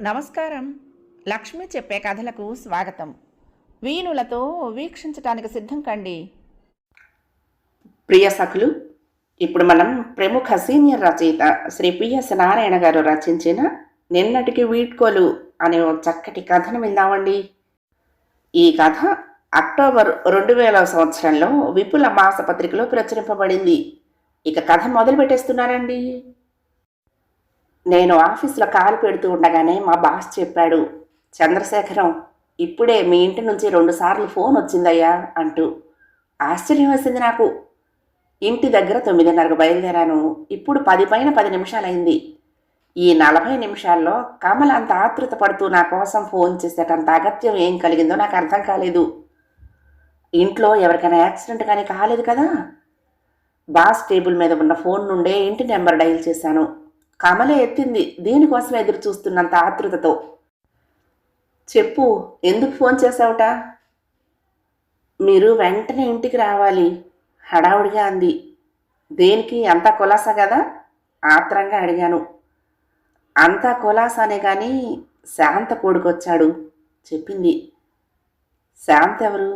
నమస్కారం. లక్ష్మి చెప్పే కథలకు స్వాగతం. వీణులతో వీక్షించటానికి సిద్ధం కండి. ప్రియ సఖులు, ఇప్పుడు మనం ప్రముఖ సీనియర్ రచయిత శ్రీ పిఎస్ నారాయణ గారు రచించిన నిన్నటికి వీడ్కోలు అనే ఓ చక్కటి కథను విందామండి. ఈ కథ అక్టోబర్ 2000 సంవత్సరంలో విపుల మాసపత్రికలో ప్రచురింపబడింది. ఇక కథ మొదలు పెట్టేస్తున్నారండి. నేను ఆఫీసులో కాలు పెడుతూ ఉండగానే మా బాస్ చెప్పాడు, చంద్రశేఖరం, ఇప్పుడే మీ ఇంటి నుంచి 2 సార్లు ఫోన్ వచ్చిందయ్యా అంటూ. ఆశ్చర్యం వేసింది నాకు. ఇంటి దగ్గర 9:30కు బయలుదేరాను. ఇప్పుడు 10 పైన 10 నిమిషాలైంది. ఈ 40 నిమిషాల్లో కమల అంత ఆతృత పడుతూ నా కోసం ఫోన్ చేసేటంత అగత్యం ఏం కలిగిందో నాకు అర్థం కాలేదు. ఇంట్లో ఎవరికైనా యాక్సిడెంట్ కానీ కాలేదు కదా. బాస్ టేబుల్ మీద ఉన్న ఫోన్ నుండే ఇంటి నెంబర్ డయల్ చేశాను. కమలే ఎత్తింది, దీనికోసం ఎదురు చూస్తున్నంత ఆతృతతో. చెప్పు, ఎందుకు ఫోన్ చేశావుట? మీరు వెంటనే ఇంటికి రావాలి, హడావుడిగా అంది. దేనికి? అంతా కులాసా కదా? ఆత్రంగా అడిగాను. అంతా కులాసానే కానీ శాంత కొడుకొచ్చాడు చెప్పింది. శాంత ఎవరు?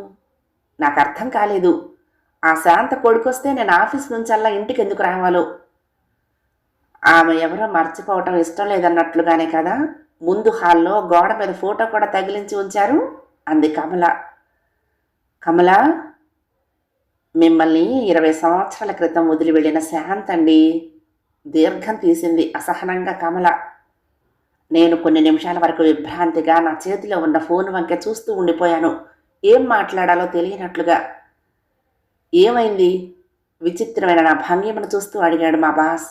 నాకు అర్థం కాలేదు. ఆ శాంత కొడుకొస్తే నేను ఆఫీస్ నుంచల్లా ఇంటికి ఎందుకు రావాలో. ఆమె ఎవరో మర్చిపోవటం ఇష్టం లేదన్నట్లుగానే కదా ముందు హాల్లో గోడ మీద ఫోటో కూడా తగిలించి ఉంచారు అంది కమల. కమల, మిమ్మల్ని 20 సంవత్సరాల క్రితం వదిలి వెళ్ళిన శాంతండి. దీర్ఘం తీసింది అసహనంగా కమల. నేను కొన్ని నిమిషాల వరకు విభ్రాంతిగా నా చేతిలో ఉన్న ఫోన్ వంక చూస్తూ ఉండిపోయాను, ఏం మాట్లాడాలో తెలియనట్లుగా. ఏమైంది? విచిత్రమైన నా భంగిమను చూస్తూ అడిగాడు మా బాస్.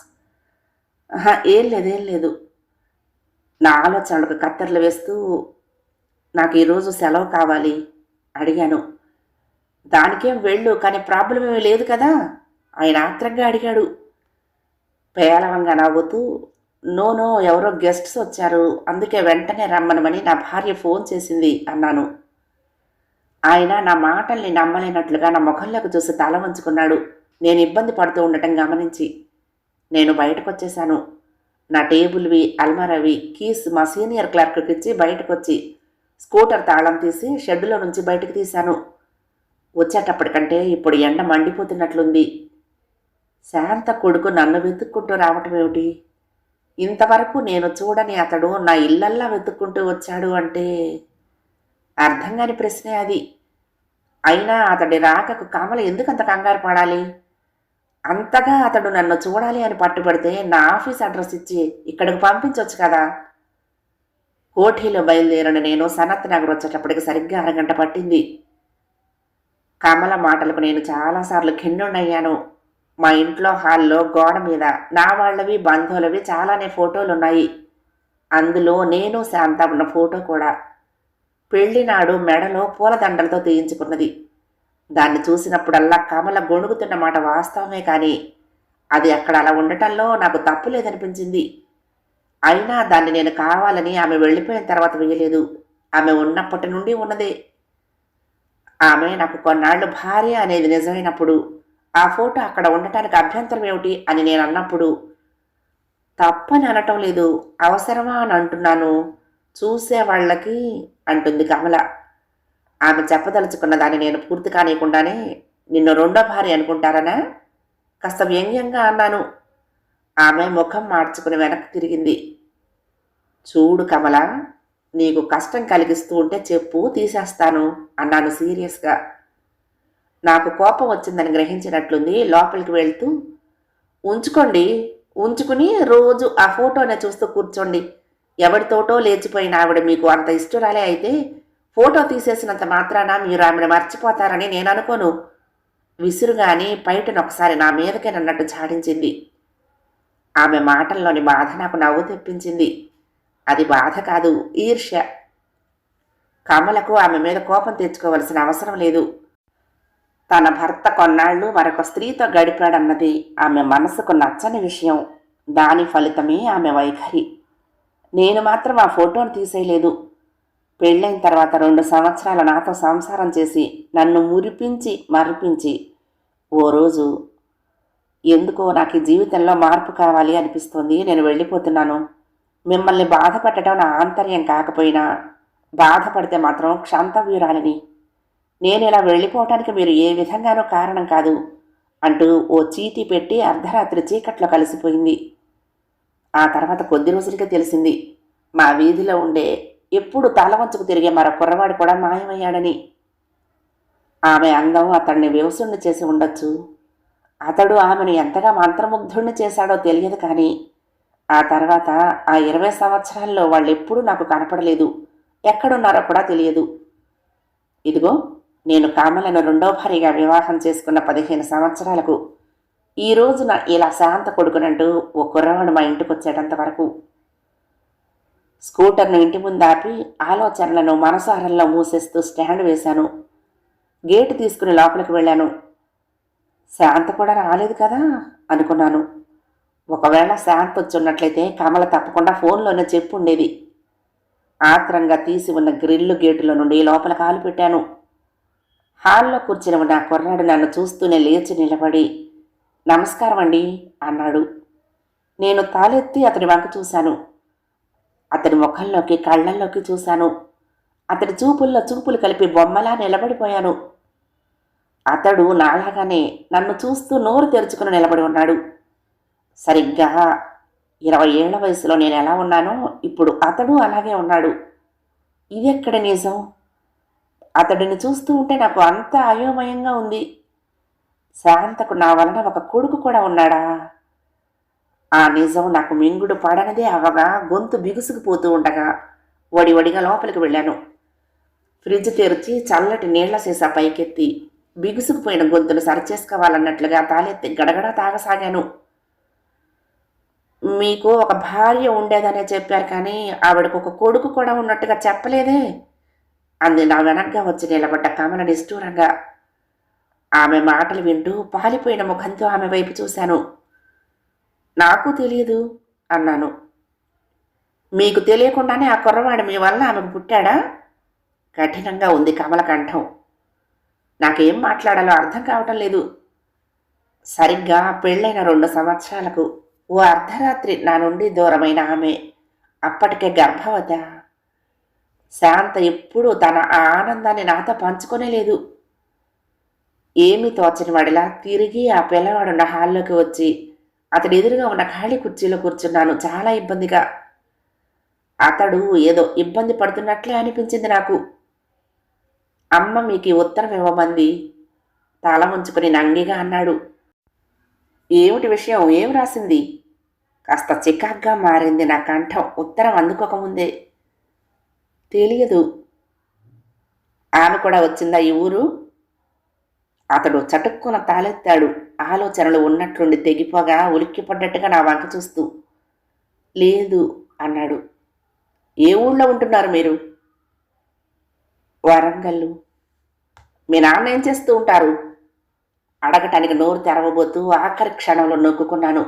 ఏం లేదు. నా ఆలోచనలకు కత్తెరలు వేస్తూ, నాకు ఈరోజు సెలవు కావాలి అడిగాను. దానికేం వెళ్ళు, కానీ ప్రాబ్లం ఏమీ లేదు కదా ఆయన ఆత్రంగా అడిగాడు. పేలవంగా నవ్వుతూ, నో, ఎవరో గెస్ట్స్ వచ్చారు, అందుకే వెంటనే రమ్మనమని నా భార్య ఫోన్ చేసింది అన్నాను. ఆయన నా మాటల్ని నమ్మలేనట్లుగా నా ముఖంలోకి చూసి తల వంచుకున్నాడు. నేను ఇబ్బంది పడుతూ ఉండటం గమనించి నేను బయటకు వచ్చేశాను. నా టేబుల్వి, అల్మారావి కీస్ మా సీనియర్ క్లర్క్కి ఇచ్చి బయటకు వచ్చి స్కూటర్ తాళం తీసి షెడ్డులో నుంచి బయటకు తీశాను. వచ్చేటప్పటికంటే ఇప్పుడు ఎండ మండిపోతున్నట్లుంది. శాంత కొడుకు నన్ను వెతుక్కుంటూ రావటం ఏమిటి? ఇంతవరకు నేను చూడని అతడు నా ఇల్లల్లా వెతుక్కుంటూ వచ్చాడు అంటే అర్థం కాని ప్రశ్నే అది. అయినా అతడి రాకకు కమల ఎందుకంత కంగారు పడాలి? అంతగా అతడు నన్ను చూడాలి అని పట్టుబడితే నా ఆఫీస్ అడ్రస్ ఇచ్చి ఇక్కడికి పంపించవచ్చు కదా. కోఠీలో బయలుదేరిన నేను సనత్ నగర్ వచ్చేటప్పటికి సరిగ్గా 1 గంట పట్టింది. కమల మాటలకు నేను చాలాసార్లు ఖిన్నుడయ్యాను. మా ఇంట్లో హాల్లో గోడ మీద నా వాళ్ళవి, బంధువులవి చాలానే ఫోటోలున్నాయి. అందులో నేను శాంత ఉన్న ఫోటో కూడా. పెళ్లినాడు మెడలో పూలదండలతో తీయించుకున్నది. దాన్ని చూసినప్పుడల్లా కమల గొణుగుతున్న మాట వాస్తవమే, కానీ అది అక్కడ అలా ఉండటంలో నాకు తప్పు లేదనిపించింది. అయినా దాన్ని నేను కావాలని ఆమె వెళ్ళిపోయిన తర్వాత వేయలేదు. ఆమె ఉన్నప్పటి నుండి ఉన్నదే. ఆమె నాకు కొన్నాళ్ళు భార్య అనేది నిజమైనప్పుడు ఆ ఫోటో అక్కడ ఉండటానికి అభ్యంతరం ఏమిటి అని నేను అన్నప్పుడు తప్పని అనటం లేదు, అవసరమా అని అంటున్నాను. చూసేవాళ్ళకి అంటుంది కమల. ఆమె చెప్పదలుచుకున్న దాన్ని నేను పూర్తి కానియకుండానే, నిన్ను 2వ భార్య అనుకుంటారనా? కాస్త వ్యంగ్యంగా అన్నాను. ఆమె ముఖం మార్చుకుని వెనక్కి తిరిగింది. చూడు కమల, నీకు కష్టం కలిగిస్తూ ఉంటే చెప్పు, తీసేస్తాను అన్నాను సీరియస్గా. నాకు కోపం వచ్చిందని గ్రహించినట్లుంది. లోపలికి వెళ్తూ, ఉంచుకుని రోజు ఆ ఫోటోనే చూస్తూ కూర్చోండి. ఎవరితోటో లేచిపోయిన ఆవిడ మీకు అంత ఇష్టరాలే అయితే ఫోటో తీసేసినంత మాత్రాన మీరు ఆమెను మర్చిపోతారని నేను అనుకోను. విసురుగాని పైటనొకసారి నా మీదకే నన్నట్టు ఝాడించింది. ఆమె మాటల్లోని బాధ నాకు నవ్వు తెప్పించింది. అది బాధ కాదు, ఈర్ష్య. కమలకు ఆమె మీద కోపం తెచ్చుకోవలసిన అవసరం లేదు. తన భర్త కొన్నాళ్ళు మరొక స్త్రీతో గడిపాడన్నది ఆమె మనసుకు నచ్చని విషయం. దాని ఫలితమే ఆమె వైఖరి. నేను మాత్రం ఆ ఫోటోను తీసేయలేదు. పెళ్ళైన తర్వాత 2 సంవత్సరాలు నాతో సంసారం చేసి నన్ను మురిపించి మరిపించి ఓ రోజు ఎందుకో నాకు ఈ జీవితంలో మార్పు కావాలి అనిపిస్తోంది, నేను వెళ్ళిపోతున్నాను, మిమ్మల్ని బాధపెట్టడం నా ఆంతర్యం కాకపోయినా బాధపడితే మాత్రం క్షాంతవ్యురాలని. నేను ఇలా వెళ్ళిపోవటానికి మీరు ఏ విధంగానూ కారణం కాదు అంటూ ఓ చీటీ పెట్టి అర్ధరాత్రి చీకట్లో కలిసిపోయింది. ఆ తర్వాత కొద్ది రోజులకే తెలిసింది మా వీధిలో ఉండే ఎప్పుడు తల వంచుకు తిరిగే మరో కుర్రవాడు కూడా మాయమయ్యాడని. ఆమె అందం అతన్ని వివసుణ్ణి చేసి ఉండొచ్చు. అతడు ఆమెను ఎంతగా మంత్రముగ్ధుణ్ణి చేశాడో తెలియదు, కానీ ఆ తర్వాత ఆ 20 సంవత్సరాల్లో వాళ్ళెప్పుడూ నాకు కనపడలేదు. ఎక్కడున్నారో కూడా తెలియదు. ఇదిగో నేను కామలను రెండో భార్యగా వివాహం చేసుకున్న 15 సంవత్సరాలకు ఈ రోజున ఇలా శాంత కొడుకునంటూ ఓ కుర్రవాడు మా ఇంటికి వచ్చేటంత వరకు. స్కూటర్ను ఇంటి ముందు ఆపి ఆలోచనలను మనసారంలో మూసేస్తూ స్టాండ్ వేశాను. గేటు తీసుకుని లోపలికి వెళ్ళాను. శాంత కూడా రాలేదు కదా అనుకున్నాను. ఒకవేళ శాంత వచ్చున్నట్లయితే కమల తప్పకుండా ఫోన్లోనే చెప్పు ఉండేది. ఆత్రంగా తీసి ఉన్న గ్రిల్లు గేటులో నుండి లోపల కాలు పెట్టాను. హాల్లో కూర్చుని ఉన్న ఆ కుర్రాడు నన్ను చూస్తూనే లేచి నిలబడి నమస్కారం అండి అన్నాడు. నేను తాలెత్తి అతడి వంక చూశాను. అతడి ముఖంలోకి కళ్ళల్లోకి చూశాను. అతడి చూపుల్లో చూపులు కలిపి బొమ్మలా నిలబడిపోయాను. అతడు నాలాగానే నన్ను చూస్తూ నోరు తెరుచుకుని నిలబడి ఉన్నాడు. సరిగ్గా 20 ఏళ్ల వయసులో నేను ఎలా ఉన్నానో ఇప్పుడు అతడు అలాగే ఉన్నాడు. ఇదెక్కడ నిజం? అతడిని చూస్తూ ఉంటే నాకు అంత అయోమయంగా ఉంది. శాంతకు నా వలన ఒక కొడుకు కూడా ఉన్నాడా? ఆ నిజం నాకు మింగుడు పడనదే అవగా గొంతు బిగుసుకుపోతూ ఉండగా వడివడిగా లోపలికి వెళ్ళాను. ఫ్రిడ్జ్ తెరిచి చల్లటి నీళ్ల సీసా పైకెత్తి బిగుసుకుపోయిన గొంతును సరిచేసుకోవాలన్నట్లుగా తాలెత్తి గడగడా తాగసాగాను. మీకు ఒక భార్య ఉండేదనే చెప్పారు, కానీ ఆవిడకు ఒక కొడుకు కూడా ఉన్నట్టుగా చెప్పలేదే అంది నా వెనక్గా వచ్చి నిలబడ్డ కమల నిష్ఠూరంగా. ఆమె మాటలు వింటూ పాలిపోయిన ముఖంతో ఆమె వైపు చూశాను. నాకు తెలియదు అన్నాను. మీకు తెలియకుండానే ఆ కుర్రవాడు మీ వల్ల ఆమెకు పుట్టాడా? కఠినంగా ఉంది కమల కంఠం. నాకేం మాట్లాడాలో అర్థం కావటం లేదు. సరిగ్గా పెళ్ళైన 2 సంవత్సరాలకు ఓ అర్ధరాత్రి నా నుండి దూరమైన ఆమె అప్పటికే గర్భవత. శాంత ఎప్పుడూ తన ఆ ఆనందాన్ని నాతో పంచుకొనే లేదు. ఏమీ తోచని వాడిలా తిరిగి ఆ పిల్లవాడున్న హాల్లోకి వచ్చి అతడి ఎదురుగా ఉన్న ఖాళీ కుర్చీలో కూర్చున్నాను. చాలా ఇబ్బందిగా. అతడు ఏదో ఇబ్బంది పడుతున్నట్లే అనిపించింది నాకు. అమ్మ మీకు ఈ ఉత్తరం ఇవ్వమంది తల ముంచుకుని నంగిగా అన్నాడు. ఏమిటి విషయం? ఏం రాసింది? కాస్త చికాగ్గా మారింది నా కంఠం ఉత్తరం అందుకోకముందే. తెలియదు. ఆమె కూడా వచ్చిందా ఈ ఊరు? అతడు చటుక్కున తాలెత్తాడు. ఆలోచనలు ఉన్నట్లుండి తెగిపోగా ఉలిక్కిపడ్డట్టుగా నా వంక చూస్తూ. లేదు అన్నాడు. ఏ ఊళ్ళో ఉంటున్నారు మీరు? వరంగల్లు. మీ నాన్న ఏం చేస్తూ ఉంటారు? అడగటానికి నోరు తెరవబోతూ ఆఖరి క్షణంలో నొక్కుకున్నాను.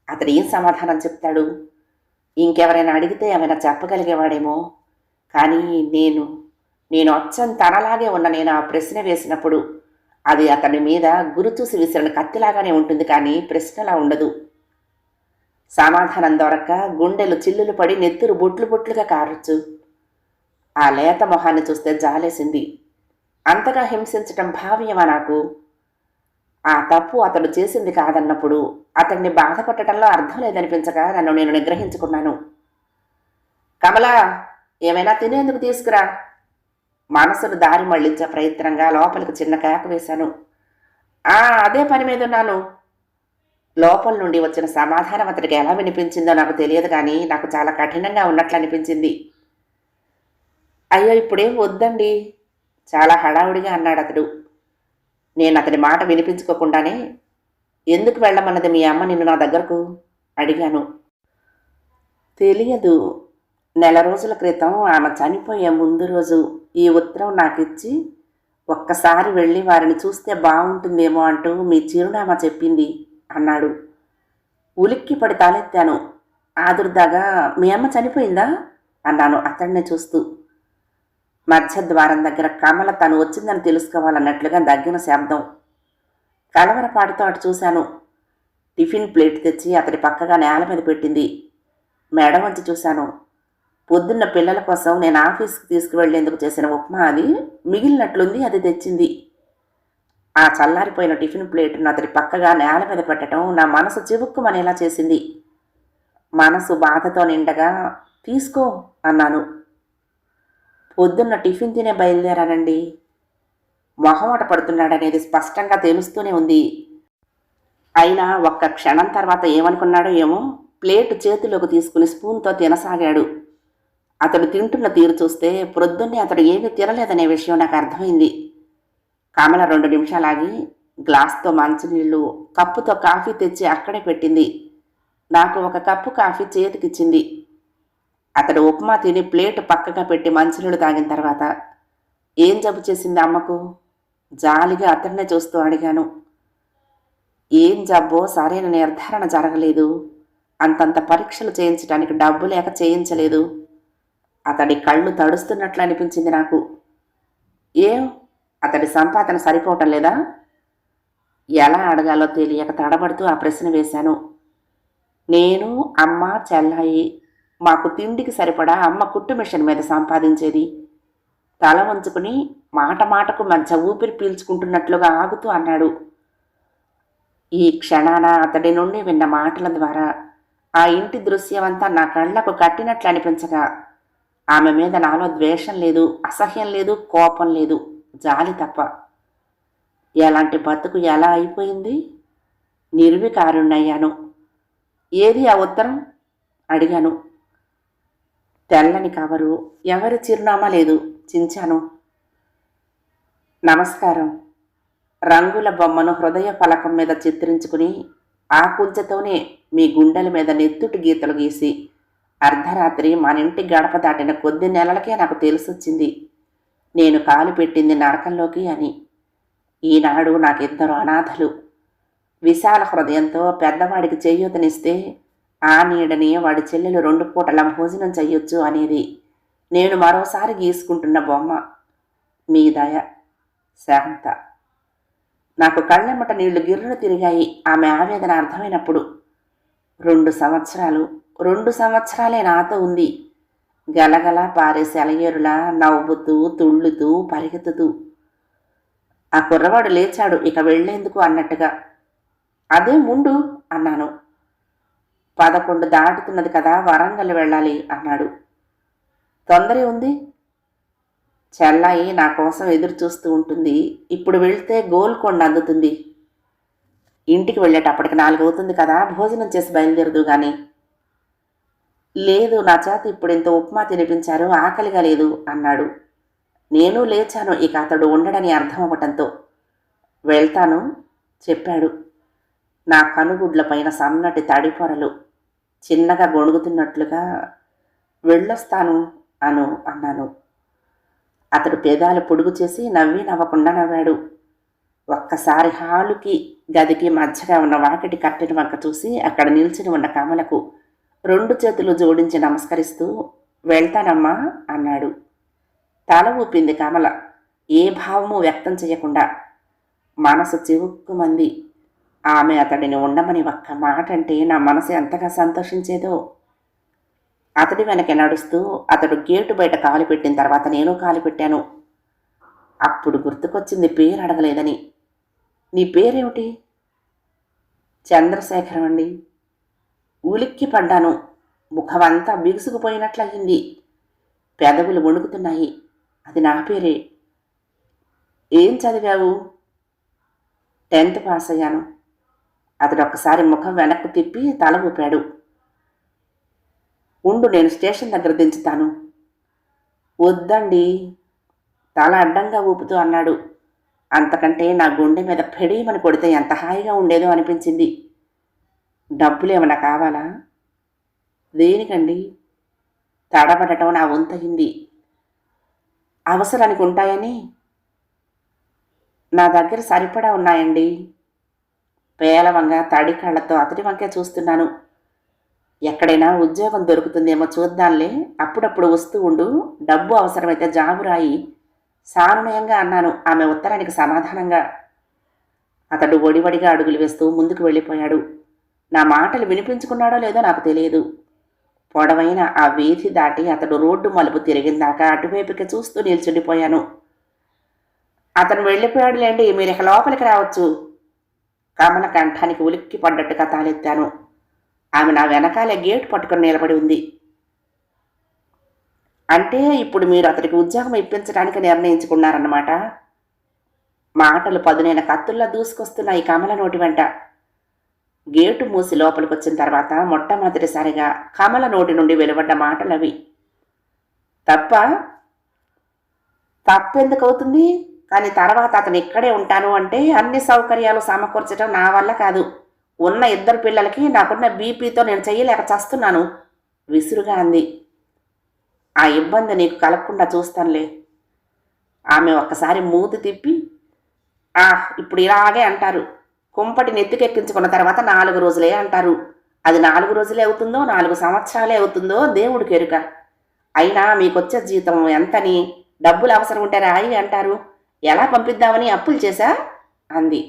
అతడు ఏం సమాధానం చెప్తాడు? ఇంకెవరైనా అడిగితే ఏమైనా చెప్పగలిగేవాడేమో, కానీ నేను అచ్చం తనలాగే ఉన్న నేను ఆ ప్రశ్న వేసినప్పుడు అది అతని మీద గురి చూసి విసిరిన కత్తిలాగానే ఉంటుంది, కానీ ప్రశ్నలా ఉండదు. సమాధానం దొరక్క గుండెలు చిల్లులు పడి నెత్తురు బొట్లు బొట్లుగా కారొచ్చు. ఆ లేత మొహాన్ని చూస్తే జాలేసింది. అంతగా హింసించటం భావ్యమా నాకు? ఆ తప్పు అతడు చేసింది కాదన్నప్పుడు అతన్ని బాధపట్టడంలో అర్థం లేదనిపించగా నన్ను నేను నిగ్రహించుకున్నాను. కమలా, ఏమైనా తినేందుకు తీసుకురా. మనసును దారి మళ్లించే ప్రయత్నంగా లోపలికి చిన్న కేక వేశాను. అదే పని మీద ఉన్నాను. లోపల నుండి వచ్చిన సమాధానం అతడికి ఎలా వినిపించిందో నాకు తెలియదు, కానీ నాకు చాలా కఠినంగా ఉన్నట్లు అనిపించింది. అయ్యో, ఇప్పుడేం వద్దండి, చాలా హడావుడిగా అన్నాడు అతడు. నేను అతడి మాట వినిపించుకోకుండానే, ఎందుకు వెళ్ళమన్నది మీ అమ్మ నిన్ను నా దగ్గరకు అడిగాను. తెలియదు. నెల రోజుల క్రితం ఆమె చనిపోయే ముందు రోజు ఈ ఉత్తరం నాకిచ్చి ఒక్కసారి వెళ్ళి వారిని చూస్తే బాగుంటుందేమో అంటూ మీ చిరునామా చెప్పింది అన్నాడు. ఉలిక్కిపడి తాలెత్తాను. ఆదుర్దాగా, మీ అమ్మ చనిపోయిందా అన్నాను అతడిని చూస్తూ. మధ్య ద్వారం దగ్గర కమల తను వచ్చిందని తెలుసుకోవాలన్నట్లుగా దగ్గిన శబ్దం. కలవరపాటుతో అటు చూశాను. టిఫిన్ ప్లేట్ తెచ్చి అతడి పక్కగా నేల మీద పెట్టింది. మెడ వంచి చూశాను. పొద్దున్న పిల్లల కోసం నేను ఆఫీస్కి తీసుకువెళ్లేందుకు చేసిన ఉప్మా అది మిగిలినట్లుంది. అది తెచ్చింది. ఆ చల్లారిపోయిన టిఫిన్ ప్లేటును అతడి పక్కగా నేల మీద పెట్టడం నా మనసు చివుక్కుమనేలా చేసింది. మనసు బాధతో నిండగా తీసుకో అన్నాను. పొద్దున్న టిఫిన్ తినే బయలుదేరానండి. మొహమాట పడుతున్నాడనేది స్పష్టంగా తెలుస్తూనే ఉంది. అయినా ఒక్క క్షణం తర్వాత ఏమనుకున్నాడో ఏమో ప్లేటు చేతిలోకి తీసుకుని స్పూన్తో తినసాగాడు. అతడు తింటున్న తీరు చూస్తే ప్రొద్దున్నే అతడు ఏమీ తినలేదనే విషయం నాకు అర్థమైంది. కమల 2 నిమిషాలాగి గ్లాస్తో మంచినీళ్లు, కప్పుతో కాఫీ తెచ్చి అక్కడే పెట్టింది. నాకు ఒక కప్పు కాఫీ చేతికిచ్చింది. అతడు ఉప్మా తిని ప్లేటు పక్కగా పెట్టి మంచినీళ్ళు తాగిన తర్వాత, ఏం జబ్బు చేసింది అమ్మకు? జాలిగా అతన్నే చూస్తూ అడిగాను. ఏం జబ్బో సరైన నిర్ధారణ జరగలేదు. అంతంత పరీక్షలు చేయించడానికి డబ్బు లేక చేయించలేదు. అతడి కళ్ళు తడుస్తున్నట్లు అనిపించింది నాకు. ఏం, అతడి సంపాదన సరిపోవటం లేదా? ఎలా అడగాలో తెలియక తడబడుతూ ఆ ప్రశ్న వేశాను. నేను, అమ్మ, చెల్లాయి మాకు తిండికి సరిపడా అమ్మ కుట్టు మిషన్ మీద సంపాదించేది. తల వంచుకుని మాట మాటకు మంచి ఊపిరి పీల్చుకుంటున్నట్లుగా ఆగుతూ అన్నాడు. ఈ క్షణాన అతడి నుండి విన్న మాటల ద్వారా ఆ ఇంటి దృశ్యమంతా నా కళ్లకు కట్టినట్లు అనిపించగా ఆమె మీద నాలో ద్వేషం లేదు, అసహ్యం లేదు, కోపం లేదు, జాలి తప్ప. ఎలాంటి బతుకు ఎలా అయిపోయింది? నిర్వికారుణ్ణయ్యాను. ఏది ఆ ఉత్తరం అడిగాను. తెల్లని కవరు, ఎవరి చిరునామా లేదు. చించాను. నమస్కారం. రంగుల బొమ్మను హృదయ ఫలకం మీద చిత్రించుకుని ఆ కుంచెతోనే మీ గుండెల మీద నెత్తుటి గీతలు గీసి అర్ధరాత్రి మన ఇంటి గడప దాటిన కొద్ది నెలలకే నాకు తెలిసొచ్చింది నేను కాలు పెట్టింది నరకంలోకి అని. ఈనాడు నాకిద్దరు అనాథలు. విశాల హృదయంతో పెద్దవాడికి చేయూతనిస్తే ఆ నీడని వాడి చెల్లెలు 2 పూటల భోజనం చెయ్యొచ్చు అనేది నేను మరోసారి గీసుకుంటున్న బొమ్మ. మీ దయ, శాంత. నాకు కళ్ళెమ్మట నీళ్లు గిర్రును తిరిగాయి ఆమె ఆవేదన అర్థమైనప్పుడు. 2 సంవత్సరాలే నాతో ఉంది. గలగల పారే సెలయేరులా నవ్వుతూ, తుళ్ళుతూ, పరిగెత్తుతూ. ఆ కుర్రవాడు లేచాడు ఇక వెళ్లేందుకు అన్నట్టుగా. అదే ముందు అన్నాను. 11 దాటుతున్నది కదా, వరంగల్ వెళ్ళాలి అన్నాడు. తొందరే ఉంది. చెల్లాయి నా కోసం ఎదురు చూస్తూ ఉంటుంది. ఇప్పుడు వెళ్తే గోల్కొండ అందుతుంది. ఇంటికి వెళ్ళేటప్పటికి 4 అవుతుంది కదా, భోజనం చేసి బయలుదేరదు గాని. లేదు, నా చేత ఇప్పుడు ఇంత ఉప్మా తినిపించారు, ఆకలిగా లేదు అన్నాడు. నేను లేచాను ఇక అతడు ఉండడని అర్థం అవ్వటంతో. వెళ్తాను చెప్పాడు. నా కనుగుడ్ల పైన సన్నటి తడిపొరలు చిన్నగా గొణుగుతున్నట్లుగా. వెళ్ళొస్తాను అన్నాను. అతడు పెదాలు పొడుగు చేసి నవ్వకుండా నవ్వాడు. ఒక్కసారి హాలుకి గదికి మధ్యగా ఉన్న వాకిటి కట్టెల వంక చూసి అక్కడ నిల్చుని ఉన్న కమలకు 2 చేతులు జోడించి నమస్కరిస్తూ వెళ్తానమ్మా అన్నాడు. తల ఊపింది కమల, ఏ భావము వ్యక్తం చేయకుండా. మనసు చివుక్కుమంది. ఆమె అతడిని ఉండమని ఒక్క మాట అంటే నా మనసు ఎంతగా సంతోషించేదో. అతడి వెనక నడుస్తూ అతడు గేటు బయట కాలు పెట్టిన తర్వాత నేను కాలు పెట్టాను. అప్పుడు గుర్తుకొచ్చింది పేరు అడగలేదని. నీ పేరేమిటి? చంద్రశేఖరం అండి. ఉలిక్కి పడ్డాను. ముఖమంతా బిగుసుకుపోయినట్లయింది. పెదవులు వణుకుతున్నాయి. అది నా పేరే. ఏం చదివావు? 10th పాస్ అయ్యాను. అతడు ఒక్కసారి ముఖం వెనక్కు తిప్పి తల ఊపాడు. ఉండు, నేను స్టేషన్ దగ్గర దించుతాను. వద్దండి, తల అడ్డంగా ఊపుతూ అన్నాడు. అంతకంటే నా గుండె మీద పెడీమని కొడితే ఎంత హాయిగా ఉండేదో అనిపించింది. డబ్బులేమన్నా కావాలా? దేనికండి? తడబడటం నా వంతయింది. అవసరానికి ఉంటాయని. నా దగ్గర సరిపడా ఉన్నాయండి. పేలవంగా తడి కళ్ళతో అతడి వంకే చూస్తున్నాను. ఎక్కడైనా ఉద్యోగం దొరుకుతుందేమో చూద్దాంలే, అప్పుడప్పుడు వస్తూ ఉండు, డబ్బు అవసరమైతే జాబు రాయి సానునయంగా అన్నాను ఆమె ఉత్తరానికి సమాధానంగా. అతడు ఒడివడిగా అడుగులు వేస్తూ ముందుకు వెళ్ళిపోయాడు. నా మాటలు వినిపించుకున్నాడో లేదో నాకు తెలియదు. పొడవైన ఆ వీధి దాటి అతడు రోడ్డు మలుపు తిరిగిందాక అటువైపుకి చూస్తూ నిల్చుండిపోయాను. అతను వెళ్ళిపోయాడులేండి, మీరు ఇక లోపలికి రావచ్చు. కమల కంఠానికి ఉలిక్కి పడ్డట్టుగా తాలెత్తాను. ఆమె నా వెనకాలే గేటు పట్టుకుని నిలబడి ఉంది. అంటే ఇప్పుడు మీరు అతడికి ఉద్యోగం ఇప్పించడానికి నిర్ణయించుకున్నారన్నమాట. మాటలు పదునైన కత్తుల్లా దూసుకొస్తున్నాయి కమల నోటి వెంట. గేటు మూసి లోపలికొచ్చిన తర్వాత మొట్టమొదటిసారిగా కమల నోటి నుండి వెలువడ్డ మాటలవి. తప్పెందుకు అవుతుంది? కానీ తర్వాత అతను ఇక్కడే ఉంటాను అంటే అన్ని సౌకర్యాలు సమకూర్చడం నా వల్ల కాదు. ఉన్న 2 పిల్లలకి నాకున్న బీపీతో నేను చెయ్యలేక చస్తున్నాను విసురుగా అంది. ఆ ఇబ్బంది నీకు కలగకుండా చూస్తానులే. ఆమె ఒక్కసారి మూతి తిప్పి, ఇప్పుడు ఇలాగే అంటారు. కుంపటి నెత్తికెక్కించుకున్న తర్వాత 4 రోజులే అంటారు. అది 4 రోజులే అవుతుందో 4 సంవత్సరాలే అవుతుందో దేవుడికి ఎరుక. అయినా మీకొచ్చే జీతం ఎంతని, డబ్బులు అవసరం ఉంటే రాయి అంటారు. ఎలా పంపిద్దామని అప్పులు చేశా అంది.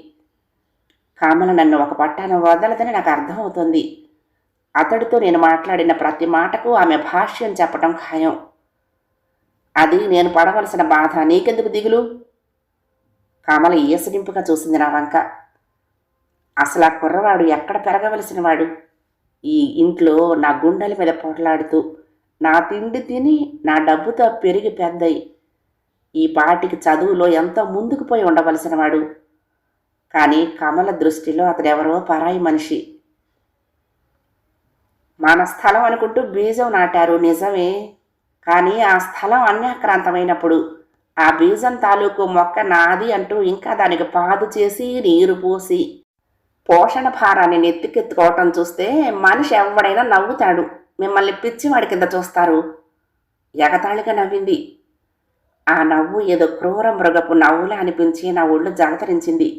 కమల నన్ను ఒక పట్టాన వదలదని నాకు అర్థమవుతుంది. అతడితో నేను మాట్లాడిన ప్రతి మాటకు ఆమె భాష్యం చెప్పటం ఖాయం. అది నేను పడవలసిన బాధ, నీకెందుకు దిగులు? కమల ఈసడింపుగా చూసింది నా వంక. అసలు ఆ కుర్రవాడు ఎక్కడ పెరగవలసిన వాడు? ఈ ఇంట్లో నా గుండెల మీద పొరలాడుతూ, నా తిండి తిని నా డబ్బుతో పెరిగి పెద్దయి, ఈ పాటికి చదువులో ఎంతో ముందుకు పోయి ఉండవలసిన వాడు. కానీ కమల దృష్టిలో అతడెవరో పరాయి మనిషి. మన స్థలం అనుకుంటూ బీజం నాటారు నిజమే. కానీ ఆ స్థలం అన్యాక్రాంతమైనప్పుడు ఆ బీజం తాలూకు మొక్క నాది అంటూ ఇంకా దానికి పాదు చేసి నీరు పోసి పోషణ భారాన్ని నెత్తికెత్తుకోవటం చూస్తే మనిషి ఎవడైనా నవ్వుతాడు. మిమ్మల్ని పిచ్చివాడి కింద చూస్తారు. ఎగతాళిగా నవ్వింది. ఆ నవ్వు ఏదో క్రూర మృగపు నవ్వులా అనిపించి నా ఒళ్ళు జలతరించింది.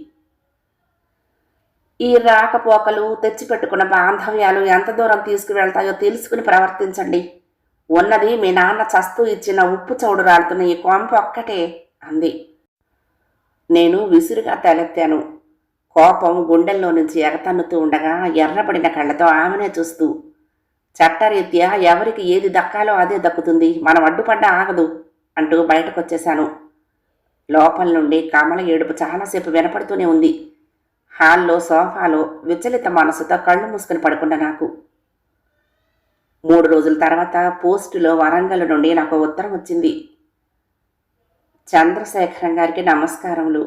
ఈ రాకపోకలు, తెచ్చిపెట్టుకున్న బాంధవ్యాలు ఎంత దూరం తీసుకువెళ్తాయో తెలుసుకుని ప్రవర్తించండి. ఉన్నది మీ నాన్న చస్తూ ఇచ్చిన ఉప్పు చౌడు రాలుతున్న ఈ కొంప ఒక్కటే అంది. నేను విసురుగా తలెత్తాను. కోపం గుండెల్లో నుంచి ఎగతన్నుతూ ఉండగా ఎర్రబడిన కళ్ళతో ఆమెనే చూస్తూ, చట్టరీత్యా ఎవరికి ఏది దక్కాలో అదే దక్కుతుంది, మనం అడ్డుపడ్డా ఆగదు అంటూ బయటకొచ్చేశాను. లోపల నుండి కమల ఏడుపు చాలాసేపు వినపడుతూనే ఉంది. హాల్లో సోఫాలో విచలిత మనసుతో కళ్ళు మూసుకుని పడుకున్న నాకు 3 రోజుల తర్వాత పోస్టులో వరంగల్ నుండి నాకు ఉత్తరం వచ్చింది. చంద్రశేఖరం గారికి నమస్కారములు.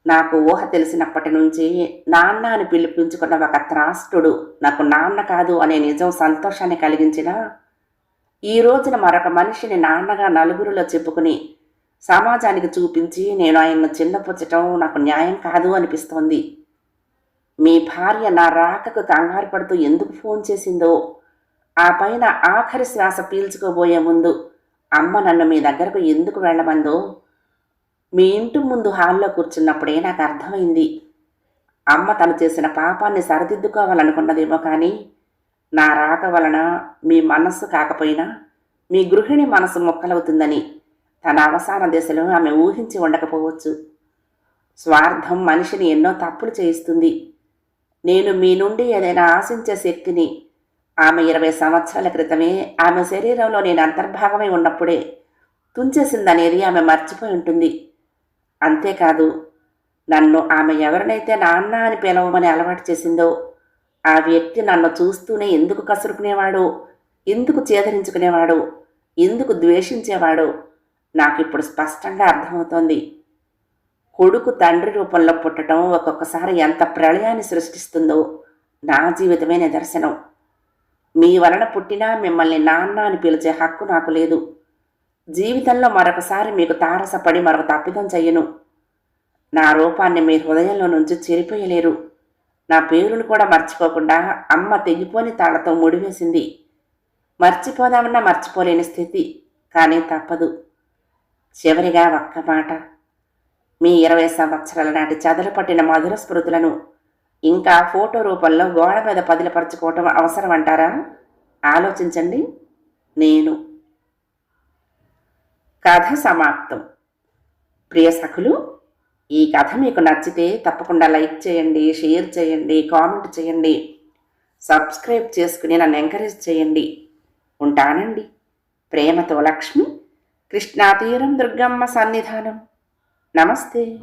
నాకు ఊహ తెలిసినప్పటి నుంచి నాన్న అని పిలిపించుకున్న ఒక త్రాష్టుడు నాకు నాన్న కాదు అనే నిజం సంతోషాన్ని కలిగించినా, ఈ రోజున మరొక మనిషిని నాన్నగా నలుగురిలో చెప్పుకుని సమాజానికి చూపించి నేను ఆయన్ను చిన్నపుచ్చటం నాకు న్యాయం కాదు అనిపిస్తోంది. మీ భార్య నా రాకకు కంగారు పడుతూ ఎందుకు ఫోన్ చేసిందో, ఆ పైన ఆఖరి శ్వాస పీల్చుకోబోయే ముందు అమ్మ నన్ను మీ దగ్గరకు ఎందుకు వెళ్ళమందో మీ ఇంటి ముందు హాల్లో కూర్చున్నప్పుడే నాకు అర్థమైంది. అమ్మ తను చేసిన పాపాన్ని సరిదిద్దుకోవాలనుకున్నదేమో కానీ నా రాక వలన మీ మనస్సు కాకపోయినా మీ గృహిణి మనసు మొక్కలవుతుందని తన అవసాన దశలో ఆమె ఊహించి ఉండకపోవచ్చు. స్వార్థం మనిషిని ఎన్నో తప్పులు చేయిస్తుంది. నేను మీ నుండి ఏదైనా ఆశించే శక్తిని ఆమె 20 సంవత్సరాల క్రితమే ఆమె శరీరంలో నేను అంతర్భాగమై ఉన్నప్పుడే తుంచేసిందనేది ఆమె మర్చిపోయి ఉంటుంది. అంతేకాదు, నన్ను ఆమె ఎవరినైతే నాన్న అని పిలవమని అలవాటు చేసిందో ఆ వ్యక్తి నన్ను చూస్తూనే ఎందుకు కసురుకునేవాడో, ఎందుకు చేదరించుకునేవాడో, ఎందుకు ద్వేషించేవాడో నాకిప్పుడు స్పష్టంగా అర్థమవుతోంది. కొడుకు తండ్రి రూపంలో పుట్టడం ఒక్కొక్కసారి ఎంత ప్రళయాన్ని సృష్టిస్తుందో నా జీవితమే నిదర్శనం. మీ వలన పుట్టినా మిమ్మల్ని నాన్న అని పిలిచే హక్కు నాకు లేదు. జీవితంలో మరొకసారి మీకు తారసపడి మరొక తప్పిదం చెయ్యను. నా రూపాన్ని మీ హృదయంలో నుంచి చెరిపోయలేరు. నా పేరును కూడా మర్చిపోకుండా అమ్మ తెగిపోని తాళతో ముడివేసింది. మర్చిపోదామన్నా మర్చిపోలేని స్థితి, కానీ తప్పదు. చివరిగా ఒక్క మాట, మీ 20 సంవత్సరాల నాటి చదలు పట్టిన మధుర స్మృతులను ఇంకా ఫోటో రూపంలో గోడ మీద పదిలపరుచుకోవటం అవసరం అంటారా? ఆలోచించండి. నేను. కథ సమాప్తం. ప్రియ సఖులు, ఈ కథ మీకు నచ్చితే తప్పకుండా లైక్ చేయండి, షేర్ చేయండి, కామెంట్ చేయండి, సబ్స్క్రైబ్ చేసుకుని నన్ను ఎంకరేజ్ చేయండి. ఉంటానండి. ప్రేమతో లక్ష్మి, కృష్ణాతీరం దుర్గమ్మ సన్నిధానం. నమస్తే.